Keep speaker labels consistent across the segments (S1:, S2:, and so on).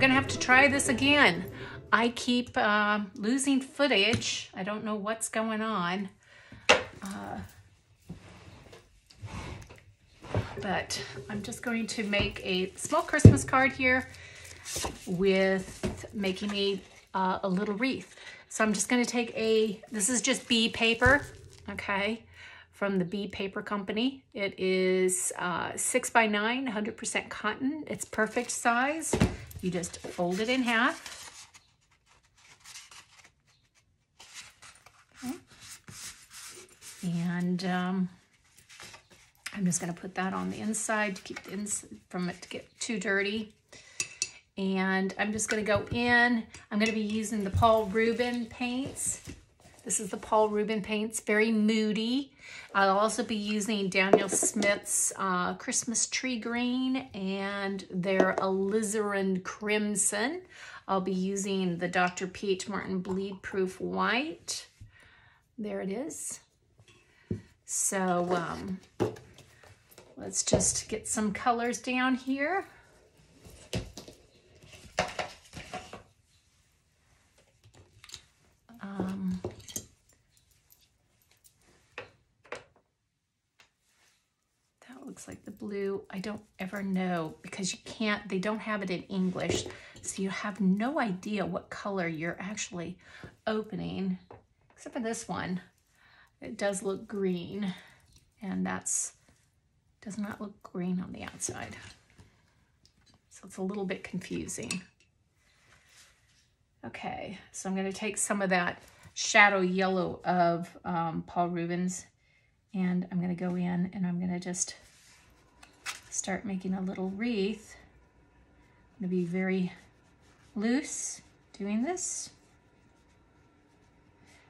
S1: gonna have to try this again. I keep losing footage. I don't know what's going on. But I'm just going to make a small Christmas card here with making a little wreath. So I'm just going to take this is just bee paper, okay, from the Bee Paper Company. It is 6 by 9, 100% cotton. It's perfect size. You just fold it in half. Okay. And I'm just going to put that on the inside to keep the inside from it to get too dirty. And I'm just going to go in. I'm going to be using the Paul Rubin paints. This is the Paul Rubin paints, very moody. I'll also be using Daniel Smith's Christmas Tree Green and their Alizarin Crimson. I'll be using the Dr. P.H. Martin Bleed Proof White. There it is. So let's just get some colors down here. That looks like the blue. I don't ever know because you can't, they don't have it in English. So you have no idea what color you're actually opening, except for this one. It does look green, and does not look green on the outside. So it's a little bit confusing. Okay, so I'm going to take some of that shadow yellow of Paul Rubin's, and I'm going to go in and I'm going to just start making a little wreath. I'm going to be very loose doing this.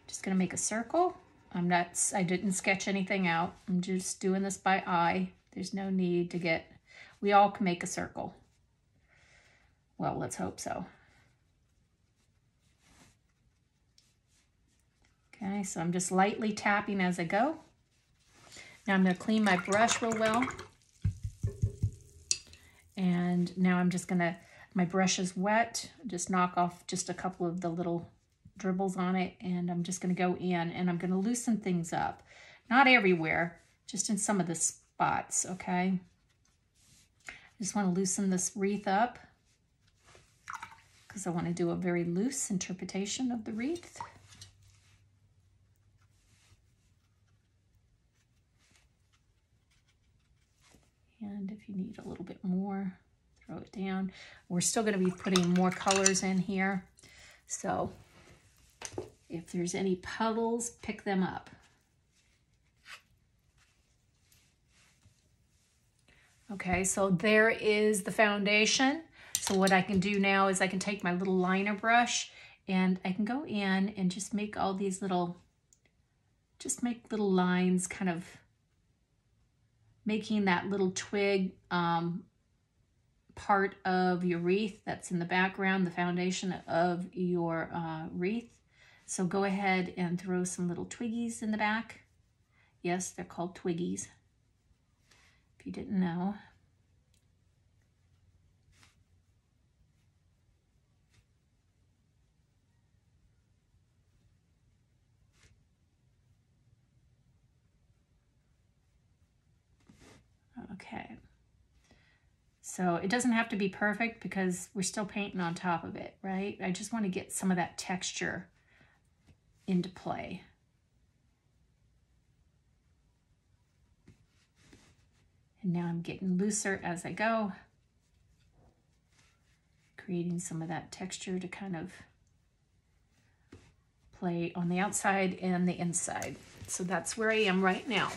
S1: Just going to make a circle. I didn't sketch anything out. I'm just doing this by eye. There's no need to get, we all can make a circle. Well, let's hope so. Okay, so I'm just lightly tapping as I go. Now I'm going to clean my brush real well. And now I'm just going to, my brush is wet. Just knock off just a couple of the little dribbles on it, and I'm just going to go in and I'm going to loosen things up. Not everywhere, just in some of the spots, okay? I just want to loosen this wreath up because I want to do a very loose interpretation of the wreath. And if you need a little bit more, throw it down. We're still going to be putting more colors in here. So if there's any puddles, pick them up. Okay, so there is the foundation. So what I can do now is I can take my little liner brush and I can go in and just make all these little, just make little lines, kind of making that little twig part of your wreath that's in the background, the foundation of your wreath. So go ahead and throw some little twiggies in the back. Yes, they're called twiggies, if you didn't know. Okay. So it doesn't have to be perfect because we're still painting on top of it, right? I just want to get some of that texture into play. And now I'm getting looser as I go, creating some of that texture to kind of play on the outside and the inside. So that's where I am right now.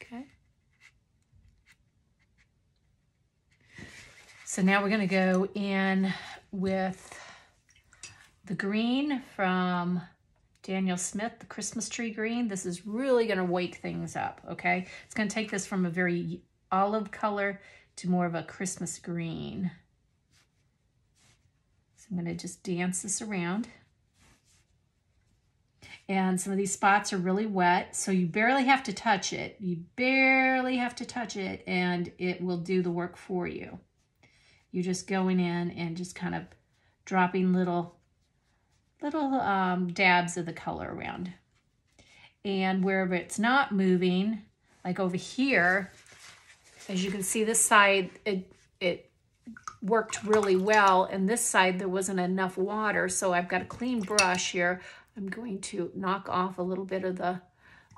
S1: Okay. So now we're going to go in with the green from Daniel Smith, the Christmas Tree Green. This is really going to wake things up, okay? It's going to take this from a very olive color to more of a Christmas green. So I'm going to just dance this around. And some of these spots are really wet, so you barely have to touch it. You barely have to touch it, and it will do the work for you. you're just going in and just kind of dropping little dabs of the color around. And wherever it's not moving, like over here, as you can see this side, it worked really well, and this side there wasn't enough water, so I've got a clean brush here. I'm going to knock off a little bit of the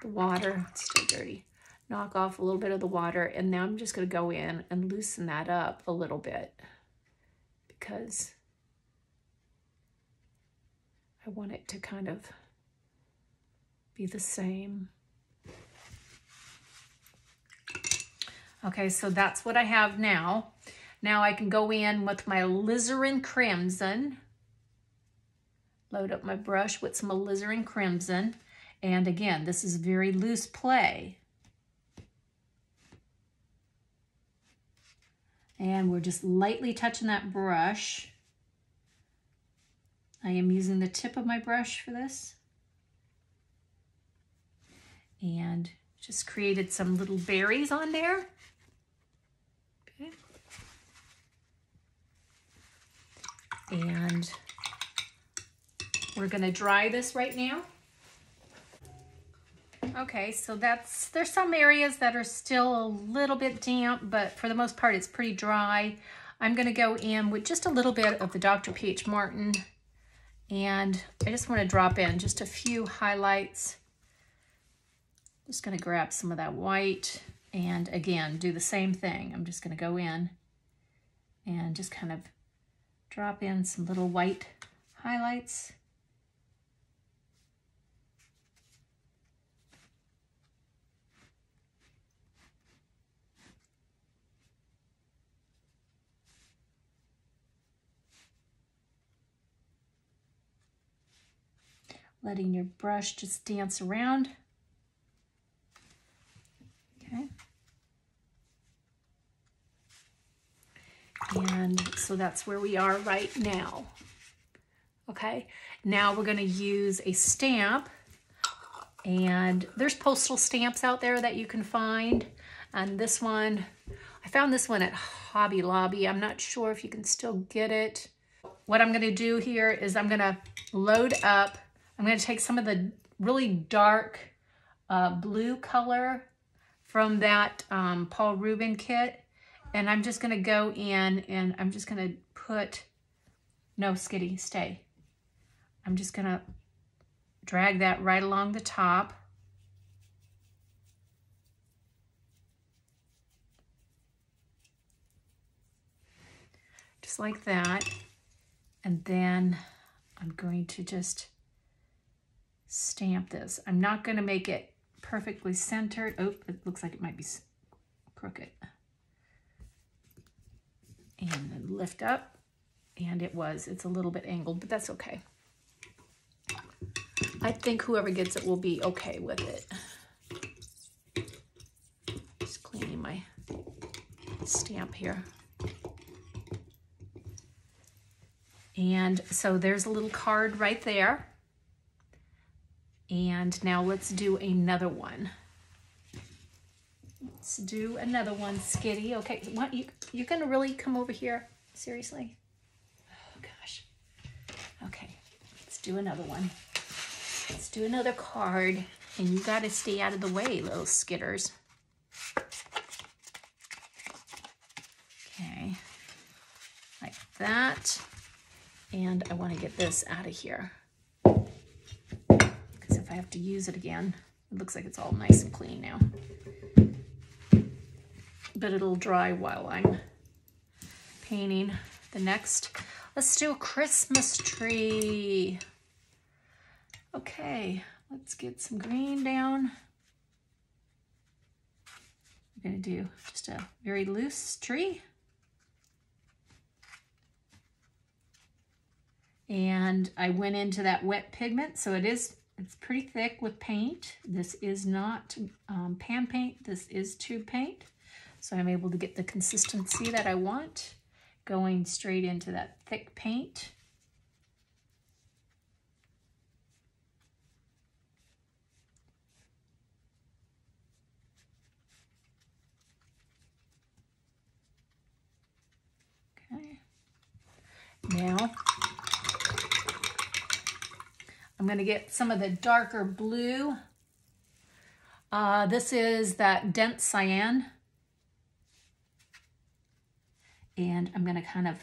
S1: water. It's still dirty. Knock off a little bit of the water, and now I'm just going to go in and loosen that up a little bit because I want it to kind of be the same. Okay, so that's what I have now. Now I can go in with my alizarin crimson. Load up my brush with some alizarin crimson. And again, this is very loose play. And we're just lightly touching that brush. I am using the tip of my brush for this. And just created some little berries on there. Okay. And we're gonna dry this right now. Okay, so there's some areas that are still a little bit damp, but for the most part it's pretty dry. I'm gonna go in with just a little bit of the Dr. P.H. Martin, and I just wanna drop in just a few highlights. Just gonna grab some of that white and again, do the same thing. I'm just gonna go in and just kind of drop in some little white highlights. Letting your brush just dance around. Okay. And so that's where we are right now. Okay, now we're going to use a stamp, and there's postal stamps out there that you can find. And this one, I found this one at Hobby Lobby. I'm not sure if you can still get it. What I'm going to do here is I'm going to load up. I'm going to take some of the really dark blue color from that Paul Rubin kit, and I'm just going to go in and I'm just going to put, no, Skitty, stay. I'm just going to drag that right along the top. Just like that. And then I'm going to just stamp this. I'm not going to make it perfectly centered. Oh, it looks like it might be crooked. And then lift up, and it's a little bit angled, but that's okay. I think whoever gets it will be okay with it. Just cleaning my stamp here. And so there's a little card right there. And now let's do another one. Let's do another one, Skitty. Okay, you're gonna really come over here? Seriously? Oh gosh. Okay, let's do another one. Let's do another card, and you gotta stay out of the way, little skitters. Okay, like that. And I wanna get this out of here, because if I have to use it again, it looks like it's all nice and clean now. But it'll dry while I'm painting the next. Let's do a Christmas tree. Okay, let's get some green down. We're gonna do just a very loose tree. And I went into that wet pigment, so it's pretty thick with paint. This is not pan paint, this is tube paint. So I'm able to get the consistency that I want, going straight into that thick paint. Okay. Now, I'm going to get some of the darker blue. This is that dense cyan. And I'm going to kind of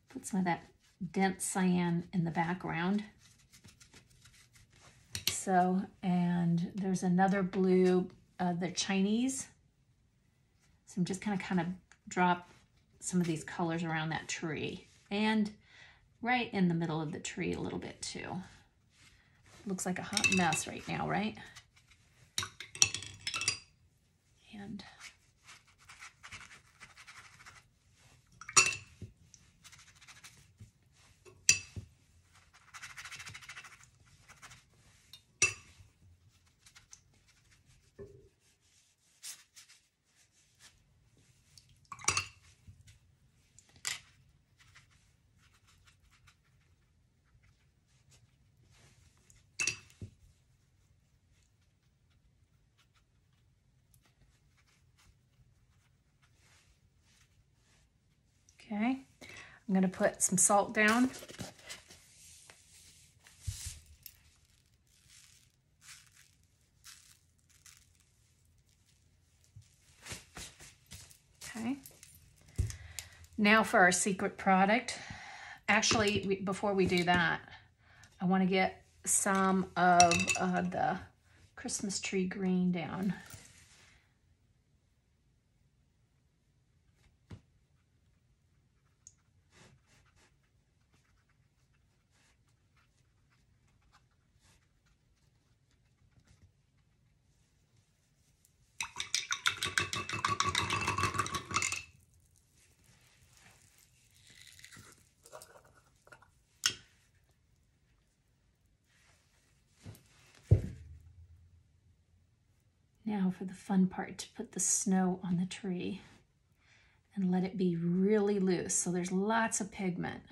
S1: put some of that dense cyan in the background. So, and there's another blue, the Chinese. So I'm just kind of drop some of these colors around that tree and right in the middle of the tree a little bit too. Looks like a hot mess right now, right? And okay, I'm going to put some salt down. Okay. Now for our secret product. Actually, before we do that, I want to get some of the Christmas tree green down. Now for the fun part, to put the snow on the tree and let it be really loose. So there's lots of pigment.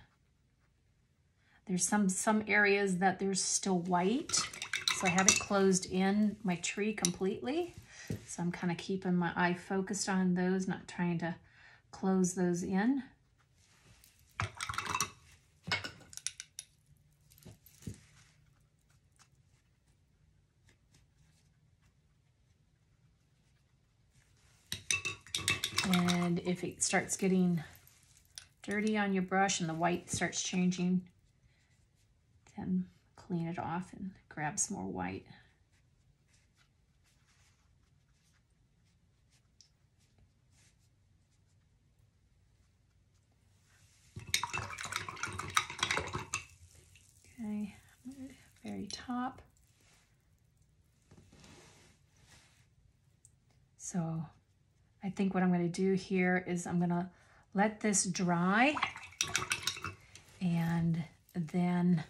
S1: There's some areas that there's still white. So I haven't closed in my tree completely. So I'm kind of keeping my eye focused on those, not trying to close those in. And if it starts getting dirty on your brush and the white starts changing, then clean it off and grab some more white. Okay, very top. So I think what I'm going to do here is I'm going to let this dry and then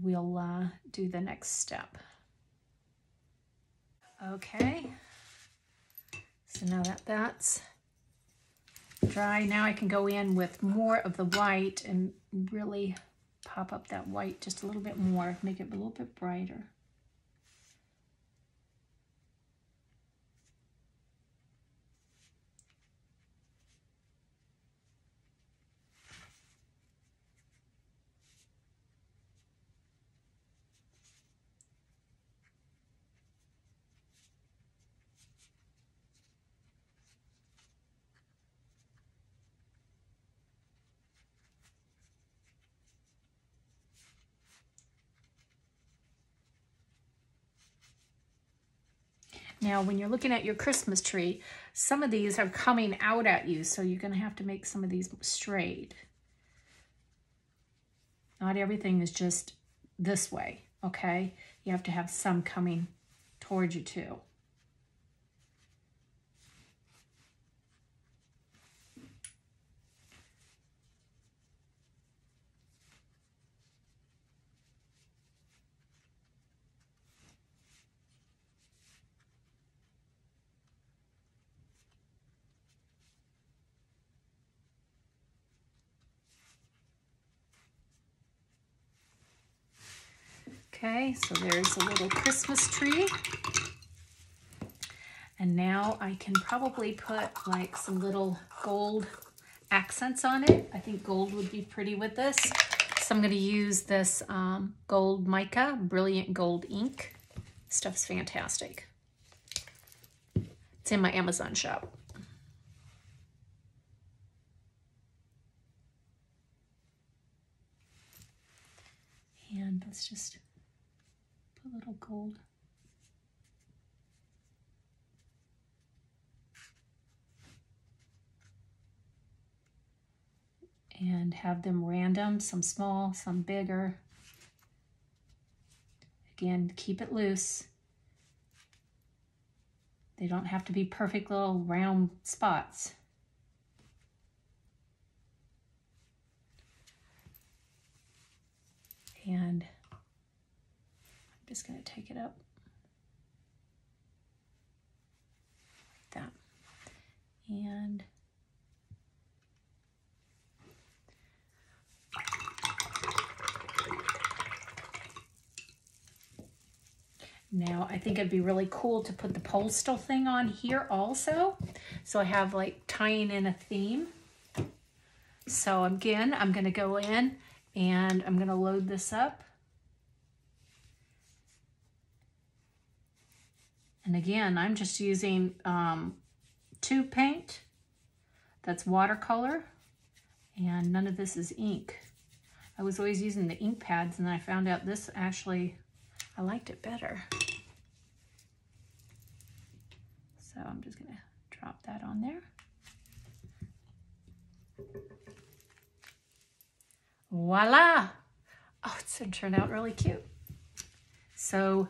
S1: we'll do the next step. Okay, so now that that's dry, now I can go in with more of the white and really pop up that white just a little bit more, make it a little bit brighter. Now, when you're looking at your Christmas tree, some of these are coming out at you, so you're going to have to make some of these straight. Not everything is just this way, okay? You have to have some coming towards you too. Okay, so there's a little Christmas tree. And now I can probably put like some little gold accents on it. I think gold would be pretty with this. So I'm going to use this gold mica, Brilliant Gold ink. Stuff's fantastic. It's in my Amazon shop. And let's just put a little gold. And have them random, some small, some bigger. Again, keep it loose. They don't have to be perfect little round spots. And I'm just going to take it up like that. And now I think it'd be really cool to put the postal thing on here also. So I have like tying in a theme. So again, I'm going to go in and I'm going to load this up. And again, I'm just using tube paint. That's watercolor. And none of this is ink. I was always using the ink pads, and I found out this actually, I liked it better. So I'm just going to drop that on there. Voila! Oh, it's going to turn out really cute. So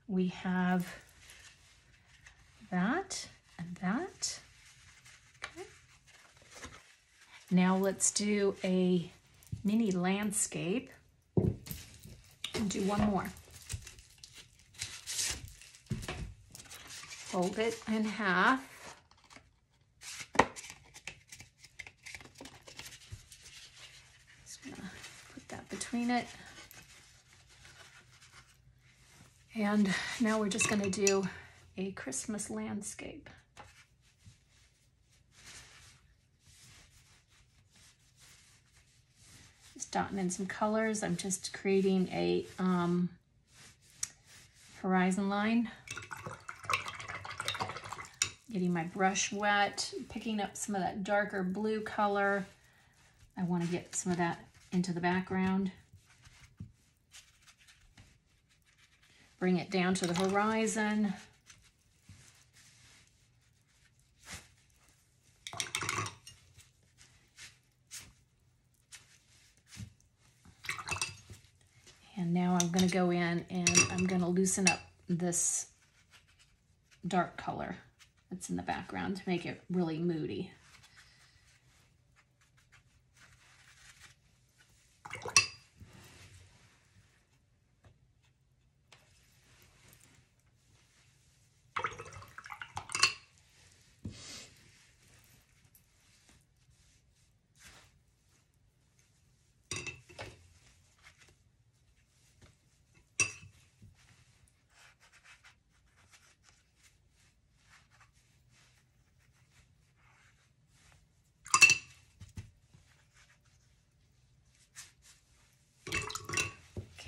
S1: we have that and that. Okay. Now let's do a mini landscape and do one more. Fold it in half. Between it. And now we're just going to do a Christmas landscape. Just dotting in some colors. I'm just creating a horizon line. Getting my brush wet, picking up some of that darker blue color. I want to get some of that into the background. Bring it down to the horizon. And now I'm going to go in and I'm going to loosen up this dark color that's in the background to make it really moody.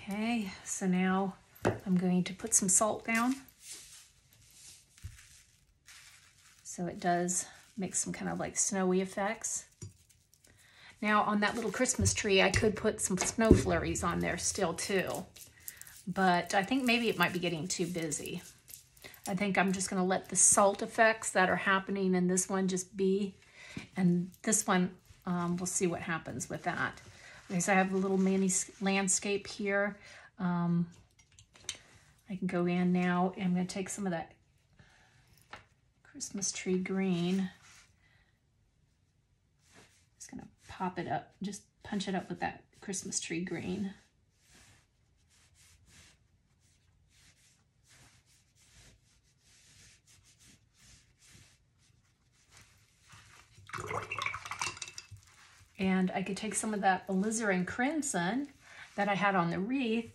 S1: Okay, so now I'm going to put some salt down. So it does make some kind of like snowy effects. Now on that little Christmas tree, I could put some snow flurries on there still too, but I think maybe it might be getting too busy. I think I'm just gonna let the salt effects that are happening in this one just be, and this one, we'll see what happens with that. Okay, so I have a little mini landscape here. I can go in now and I'm going to take some of that Christmas tree green. Just going to pop it up, just punch it up with that Christmas tree green. And I could take some of that alizarin crimson that I had on the wreath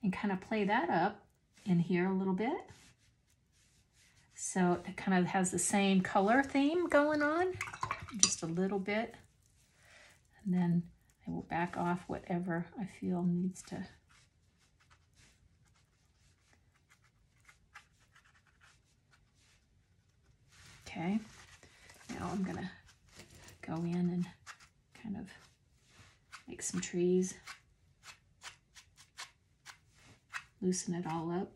S1: and kind of play that up in here a little bit. So it kind of has the same color theme going on. just a little bit, and then I will back off whatever I feel needs to. Okay, now I'm gonna go in and kind of make some trees, loosen it all up.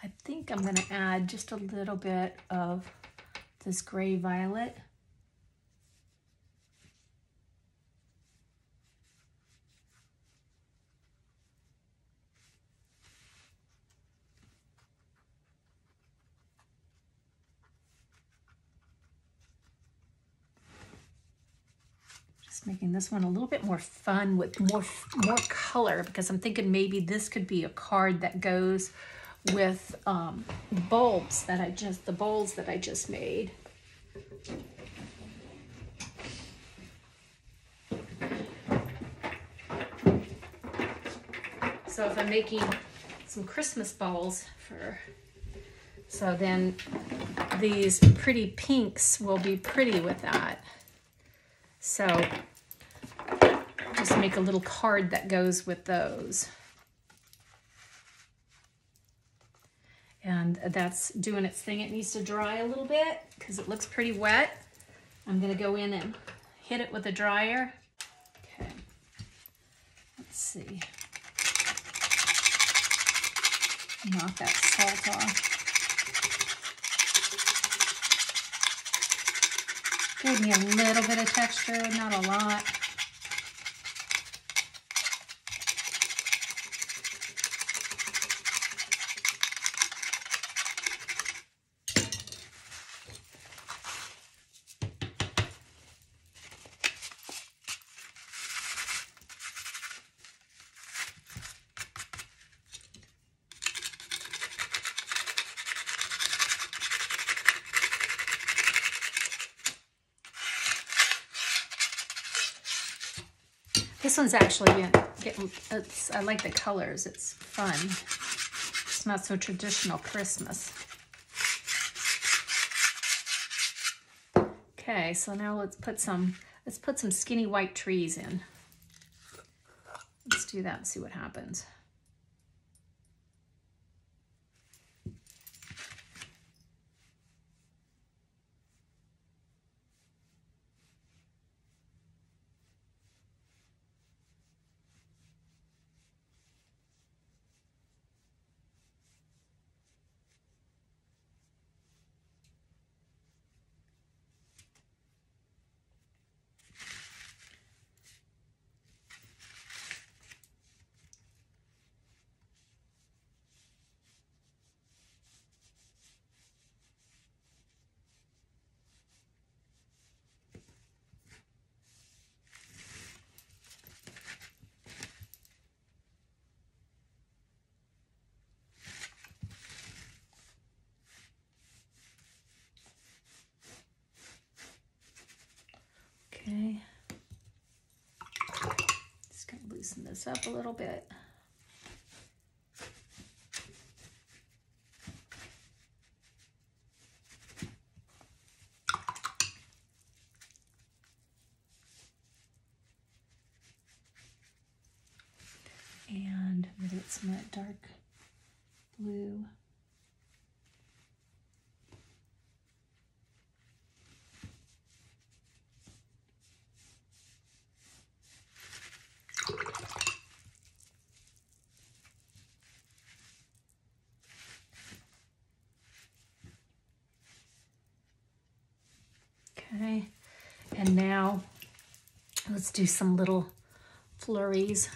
S1: I think I'm going to add just a little bit of this gray violet. Just making this one a little bit more fun with more color, because I'm thinking maybe this could be a card that goes with bulbs that the bowls that I just made. So if I'm making some Christmas bowls so then these pretty pinks will be pretty with that. So just make a little card that goes with those. And that's doing its thing. It needs to dry a little bit because it looks pretty wet. I'm gonna go in and hit it with a dryer. Okay, let's see. Knock that salt off. Gave me a little bit of texture, not a lot. This one's actually getting, I like the colors, it's fun. It's not so traditional Christmas. Okay, so now let's put some skinny white trees in. Let's do that and see what happens. Okay, just gonna loosen this up a little bit. And I'm gonna get some of that dark blue. Okay, and now let's do some little flurries.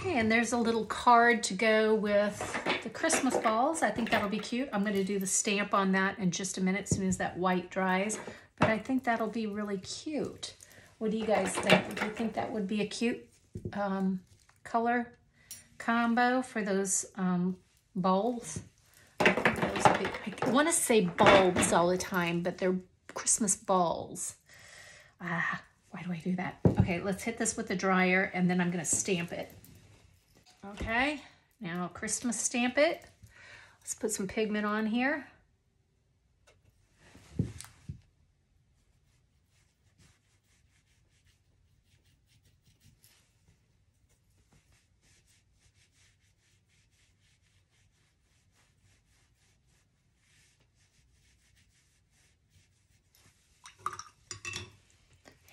S1: Okay, and there's a little card to go with the Christmas balls. I think that'll be cute. I'm going to do the stamp on that in just a minute as soon as that white dries. But I think that'll be really cute. What do you guys think? Do you think that would be a cute color combo for those bowls? I want to say bulbs all the time, but they're Christmas balls. Why do I do that? Okay, let's hit this with the dryer and then I'm going to stamp it. Okay, now Christmas stamp it. Let's put some pigment on here.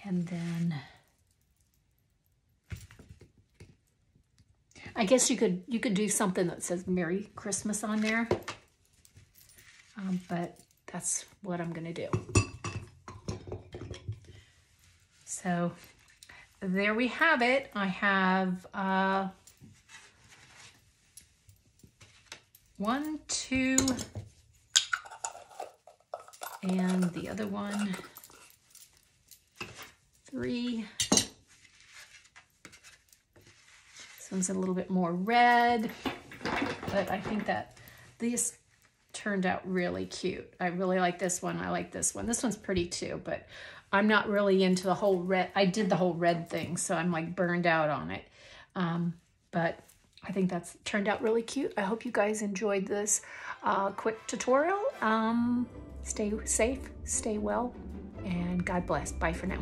S1: And then I guess you could do something that says Merry Christmas on there, but that's what I'm gonna do. So there we have it. I have 1, 2, and the other one, 3. This one's a little bit more red, but I think that these turned out really cute. I really like this one. I like this one. This one's pretty too, but I'm not really into the whole red. I did the whole red thing, so I'm like burned out on it. But I think that's turned out really cute. I hope you guys enjoyed this quick tutorial. Stay safe, stay well, and God bless. Bye for now.